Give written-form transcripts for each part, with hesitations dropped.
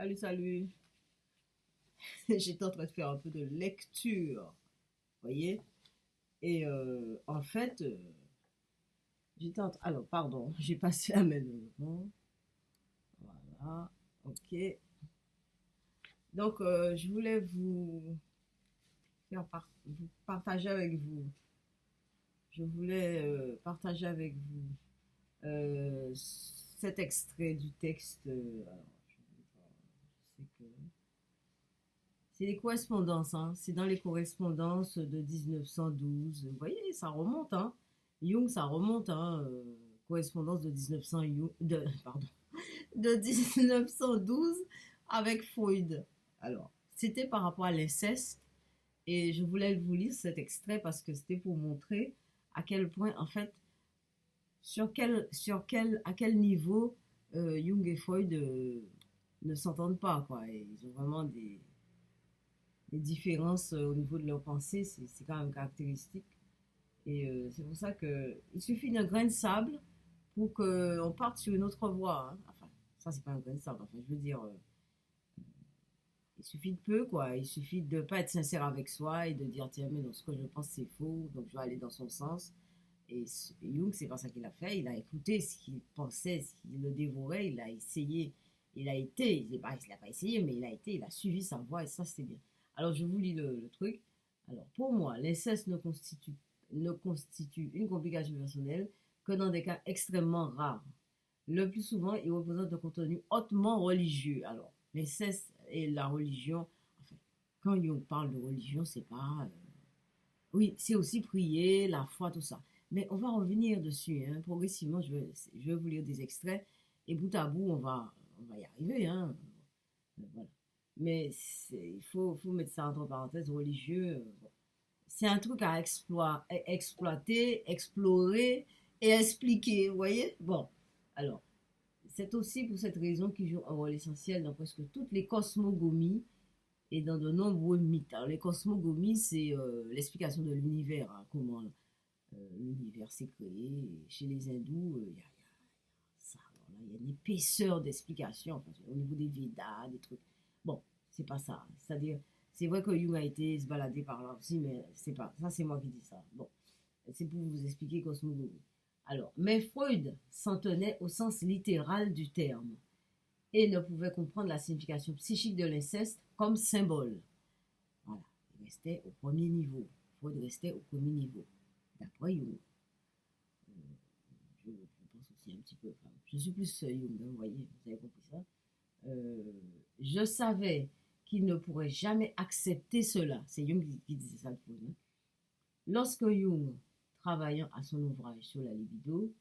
Salut, salut. J'étais en train de faire un peu de lecture, vous voyez. Et en fait, j'étais en train... Alors, pardon, j'ai passé la main devant. Voilà, ok. Donc, je voulais vous partager avec vous. Je voulais partager avec vous cet extrait du texte. Alors, je sais que c'est les correspondances, hein. C'est dans les correspondances de 1912. Vous voyez, ça remonte, hein. Jung, ça remonte, hein. Correspondance de 1900, pardon, de 1912 avec Freud. Alors, c'était par rapport à l'inceste et je voulais vous lire cet extrait parce que c'était pour montrer à quel point, en fait, à quel niveau Jung et Freud ne s'entendent pas, quoi. Et ils ont vraiment des différences au niveau de leur pensée, c'est quand même caractéristique. Et c'est pour ça qu'il suffit d'un grain de sable pour qu'on parte sur une autre voie, hein. Enfin, ça, c'est pas un grain de sable. Enfin, je veux dire, il suffit de peu, quoi. Il suffit de ne pas être sincère avec soi et de dire, tiens, mais non, ce que je pense, c'est faux, donc je vais aller dans son sens. Et Jung, c'est pas ça qu'il a fait. Il a écouté ce qu'il pensait, ce qu'il le dévorait, il a essayé, il a été, il l'a pas essayé, mais il a été, il a suivi sa voie et ça, c'est bien. Alors, je vous lis le truc. Alors, pour moi, l'inceste ne constitue une complication personnelle que dans des cas extrêmement rares. Le plus souvent, il représente un contenu hautement religieux. Alors, l'inceste et la religion, enfin, quand Jung parle de religion, c'est pas oui, c'est aussi prier, la foi, tout ça. Mais on va revenir dessus, hein, progressivement. Je vais vous lire des extraits et bout à bout, on va y arriver, hein. Voilà. Mais il faut mettre ça entre parenthèses, religieux. Bon. C'est un truc à exploiter, explorer et expliquer, vous voyez? Bon, alors, c'est aussi pour cette raison qu'il joue un rôle essentiel dans presque toutes les cosmogomies et dans de nombreux mythes. Alors, les cosmogomies, c'est l'explication de l'univers, hein, comment l'univers s'est créé. Chez les hindous, ça, alors là, il y a une épaisseur d'explication enfin, au niveau des Védas, des trucs. Bon, c'est pas ça. C'est-à-dire, c'est vrai que Jung a été se balader par là aussi, mais c'est pas ça, c'est moi qui dis ça. Bon, c'est pour vous expliquer cosmogonie. Alors, mais Freud s'en tenait au sens littéral du terme et ne pouvait comprendre la signification psychique de l'inceste comme symbole. Voilà, il restait au premier niveau. Freud restait au premier niveau. D'après Jung, je pense aussi un petit peu. Enfin, je suis plus Jung, hein, vous voyez, vous avez compris ça. Euh, je savais qu'il ne pourrait jamais accepter cela. C'est Jung qui disait ça de Freud. Hein. Lorsque Jung, travaillant à son ouvrage sur la libido,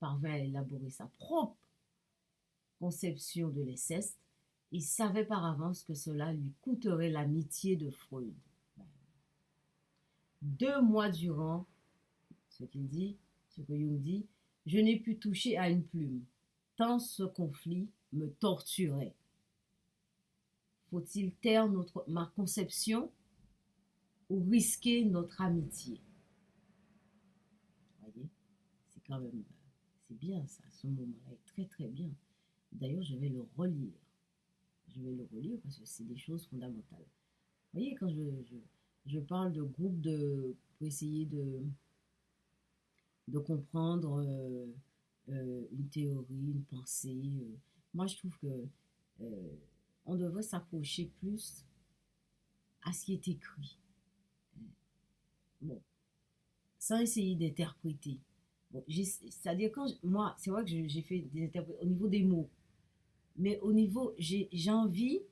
parvint à élaborer sa propre conception de l'inceste, il savait par avance que cela lui coûterait l'amitié de Freud. 2 mois durant, ce qu'il dit, ce que Jung dit, je n'ai pu toucher à une plume, tant ce conflit me torturait. Faut-il taire ma conception ou risquer notre amitié? Vous voyez, c'est quand même, c'est bien ça, ce moment-là est très très bien. D'ailleurs, je vais le relire. Je vais le relire parce que c'est des choses fondamentales. Vous voyez, quand je parle de groupe pour essayer de comprendre une théorie, une pensée, moi je trouve que euh, on devrait s'approcher plus à ce qui est écrit. Bon, sans essayer d'interpréter. Bon, c'est-à-dire moi, c'est vrai que j'ai fait des interprétations au niveau des mots, mais au niveau, j'ai envie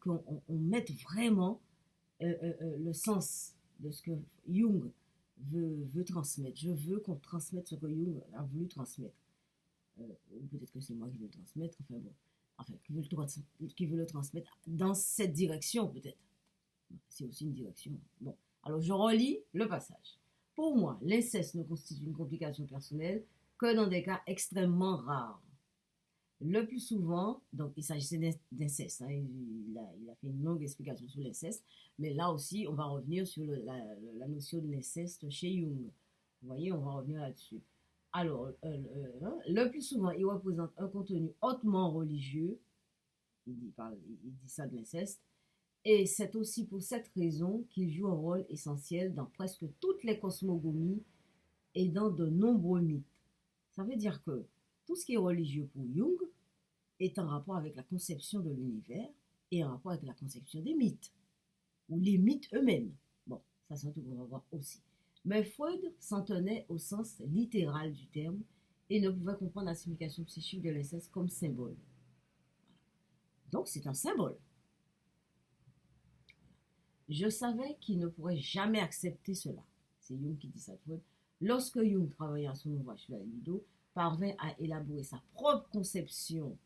qu'on mette vraiment le sens de ce que Jung veut transmettre. Je veux qu'on transmette ce que Jung a voulu transmettre. Peut-être que c'est moi qui veux le transmettre, enfin bon, enfin, qui veut le transmettre dans cette direction peut-être. C'est aussi une direction. Bon, alors je relis le passage. Pour moi, l'inceste ne constitue une complication personnelle que dans des cas extrêmement rares. Le plus souvent, donc il s'agissait d'inceste, hein, il a fait une longue explication sur l'inceste, mais là aussi, on va revenir sur la notion de l'inceste chez Jung. Vous voyez, on va revenir là-dessus. Alors, le plus souvent, il représente un contenu hautement religieux, il dit ça de l'inceste. Et c'est aussi pour cette raison qu'il joue un rôle essentiel dans presque toutes les cosmogonies et dans de nombreux mythes. Ça veut dire que tout ce qui est religieux pour Jung est en rapport avec la conception de l'univers et en rapport avec la conception des mythes, ou les mythes eux-mêmes. Bon, ça c'est un truc qu'on va voir aussi. Mais Freud s'en tenait au sens littéral du terme et ne pouvait comprendre la signification psychique de l'inceste comme symbole. Donc c'est un symbole. Je savais qu'il ne pourrait jamais accepter cela. C'est Jung qui dit ça. Lorsque Jung travaillait à son ouvrage sur la libido, parvint à élaborer sa propre conception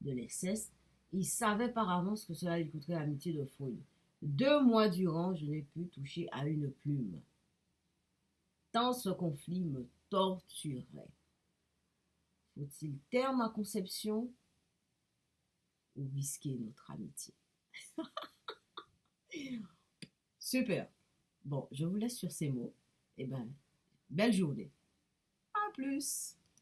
de l'inceste, il savait par avance que cela lui coûterait l'amitié de Freud. 2 mois durant, je n'ai pu toucher à une plume. Tant ce conflit me torturait. Faut-il taire ma conception ou risquer notre amitié? Super. Bon, je vous laisse sur ces mots. Eh ben, belle journée. À plus.